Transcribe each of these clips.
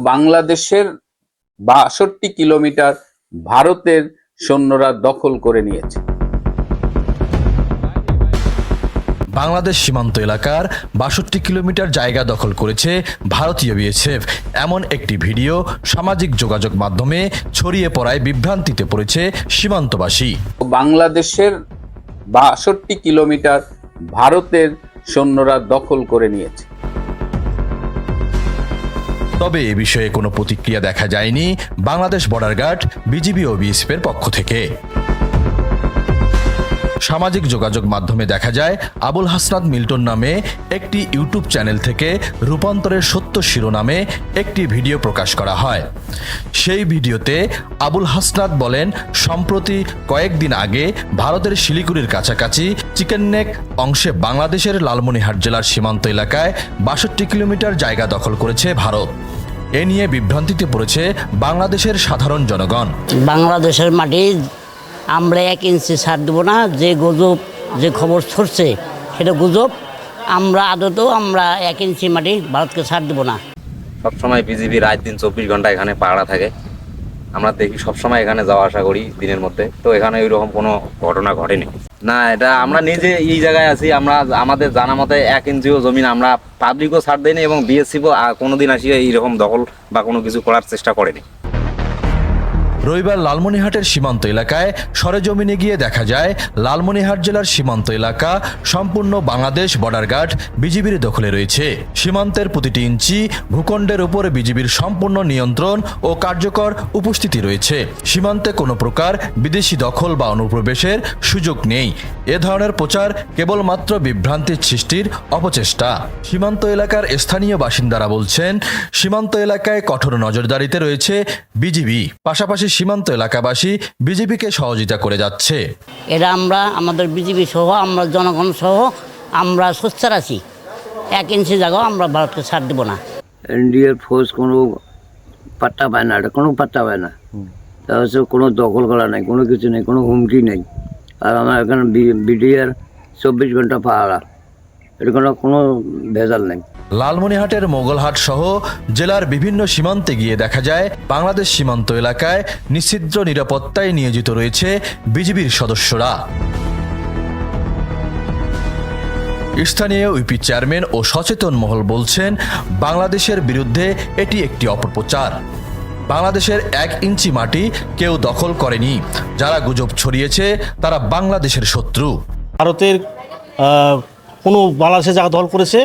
বাংলাদেশের ৬২ কিলোমিটার ভারতের সৈন্যরা দখল করে নিয়েছে। বাংলাদেশ সীমান্ত এলাকার ৬২ কিলোমিটার জায়গা দখল করেছে ভারতীয় বিএসএফ। এমন একটি ভিডিও সামাজিক যোগাযোগ মাধ্যমে ছড়িয়ে পড়ায় বিভ্রান্তিতে পড়েছে সীমান্তবাসী। বাংলাদেশের ৬২ কিলোমিটার ভারতের সৈন্যরা দখল করে নিয়েছে। তবে এ বিষয়ে কোনো প্রতিক্রিয়া দেখা যায়নি বাংলাদেশ বর্ডার গার্ড, বিজিবি ও বিএসএফের পক্ষ থেকে। সামাজিক যোগাযোগ মাধ্যমে দেখা যায় আবুল হাসনাত মিল্টন নামে একটি ইউটিউব চ্যানেল থেকে রূপান্তরের সত্য শিরোনামে একটি ভিডিও প্রকাশ করা হয়। সেই ভিডিওতে আবুল হাসনাত বলেন, সম্প্রতি কয়েকদিন আগে ভারতের শিলিগুড়ির কাছাকাছি চিকেননেক অংশে বাংলাদেশের লালমনিরহাট জেলার সীমান্ত এলাকায় ৬২ কিলোমিটার জায়গা দখল করেছে ভারত। এ নিয়ে বিভ্রান্তিতে পড়েছে বাংলাদেশের সাধারণ জনগণ। বাংলাদেশের মাটি আমরা 1 ইঞ্চি ছাড় দেবো না। যে গুজব, যে খবর ছড়ছে সেটা গুজব। আমরা আদতেও 1 ইঞ্চি মাটি ভারতকে ছাড় দেবো না। সবসময় বিজিবি রাত দিন 24 ঘন্টা এখানে পাহারা থাকে। আমরা দেখি সবসময় এখানে যাওয়া আসা করি দিনের মধ্যে, তো এখানে ওইরকম কোনো ঘটনা ঘটেনি। না, এটা আমরা নিজে এই জায়গায় আছি। আমরা আমাদের জানা মতে 1 ইঞ্চিও জমিন আমরা পাবলিকও ছাড় দেয়নি এবং বিএসএফও কোনোদিন আসিয়া এইরকম দখল বা কোনো কিছু করার চেষ্টা করেনি। রবিবার লালমনিরহাটের সীমান্ত এলাকায় সরেজমিনে গিয়ে দেখা যায় লালমনিরহাট জেলার সীমান্ত এলাকা সম্পূর্ণ বাংলাদেশ বর্ডার গার্ড, বিজিবির দখলে রয়েছে। সীমান্তের প্রতিটি ইঞ্চি ভূখণ্ডের উপর বিজিবির সম্পূর্ণ নিয়ন্ত্রণ ও কার্যকর উপস্থিতি রয়েছে। সীমান্তে কোনো প্রকার বিদেশি দখল বা অনুপ্রবেশের সুযোগ নেই। এ ধরনের প্রচার কেবলমাত্র বিভ্রান্তির সৃষ্টির অপচেষ্টা। সীমান্ত এলাকার স্থানীয় বাসিন্দারা বলছেন, সীমান্ত এলাকায় কঠোর নজরদারিতে রয়েছে বিজিবি, পাশাপাশি সীমান্ত এলাকাবাসী বিজেপিকে সহযোগিতা করে যাচ্ছে। এটা আমরা আমাদের বিজেপি সহ, আমরা জনগণ সহ আমরা সোচ্চার আছি। 1 ইঞ্চি জায়গাও আমরা ভারতকে ছাড় দেবো না। ইন্ডিয়ার ফোর্স কোনো পাত্তা পায় না, এটা কোনো পাত্তা পায় না। তাহলে কোনো দখল করা নেই, কোনো কিছু নেই, কোনো হুমকি নেই। আর আমার এখানে বিডিআর 24 ঘন্টা পাহারা, এটা কোনো ভেজাল নেই। লালমনিরহাটের মোগলহাট সহ জেলার বিভিন্ন সীমান্তে গিয়ে দেখা যায় বাংলাদেশ সীমান্ত এলাকায় নিশ্চিদ্র নিরাপত্তায় নিয়োজিত রয়েছে বিজিবির সদস্যরা। স্থানীয় ইউপি চেয়ারম্যান ও সচেতন মহল বলছেন, বাংলাদেশের বিরুদ্ধে এটি একটি অপপ্রচার। বাংলাদেশের 1 ইঞ্চি মাটি কেউ দখল করেনি। যারা গুজব ছড়িয়েছে তারা বাংলাদেশের শত্রু। ভারতের কোনো বাংলাদেশের জায়গা দখল করেছে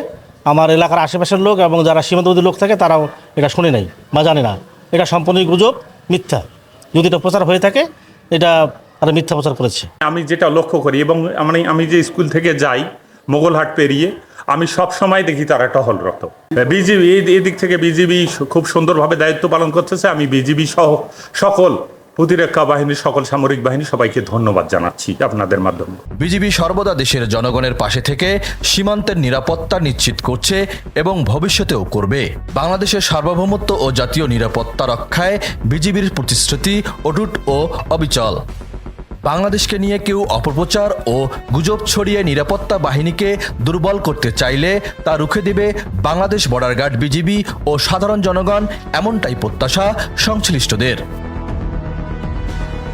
আমার এলাকার আশেপাশের লোক এবং যারা সীমান্তবর্তী লোক থাকে তারাও এটা শোনে নাই বা জানে না। এটা সম্পূর্ণই গুজব, মিথ্যা। যদি এটা প্রচার হয়ে থাকে, এটা তারা মিথ্যা প্রচার করেছে। আমি যেটা লক্ষ্য করি এবং আমি যে স্কুল থেকে যাই মোগলহাট পেরিয়ে, আমি সব সময় দেখি তারা টহলরত। বিজিবি এদিক থেকে বিজিবি খুব সুন্দরভাবে দায়িত্ব পালন করতেছে। আমি বিজিবি সহ সকল প্রতিরক্ষা বাহিনী, সকল সামরিক বাহিনী সবাইকে ধন্যবাদ জানাচ্ছি আপনাদের মাধ্যমে। বিজিবি সর্বদা দেশের জনগণের পাশে থেকে সীমান্তের নিরাপত্তা নিশ্চিত করছে এবং ভবিষ্যতেও করবে। বাংলাদেশের সার্বভৌমত্ব ও জাতীয় নিরাপত্তা রক্ষায় বিজিবির প্রতিশ্রুতি অটুট ও অবিচল। বাংলাদেশকে নিয়ে কেউ অপপ্রচার ও গুজব ছড়িয়ে নিরাপত্তা বাহিনীকে দুর্বল করতে চাইলে তা রুখে দেবে বাংলাদেশ বর্ডার গার্ড, বিজিবি ও সাধারণ জনগণ, এমনটাই প্রত্যাশা সংশ্লিষ্টদের।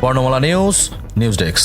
বর্ণমালা নিউজ ডেস্ক।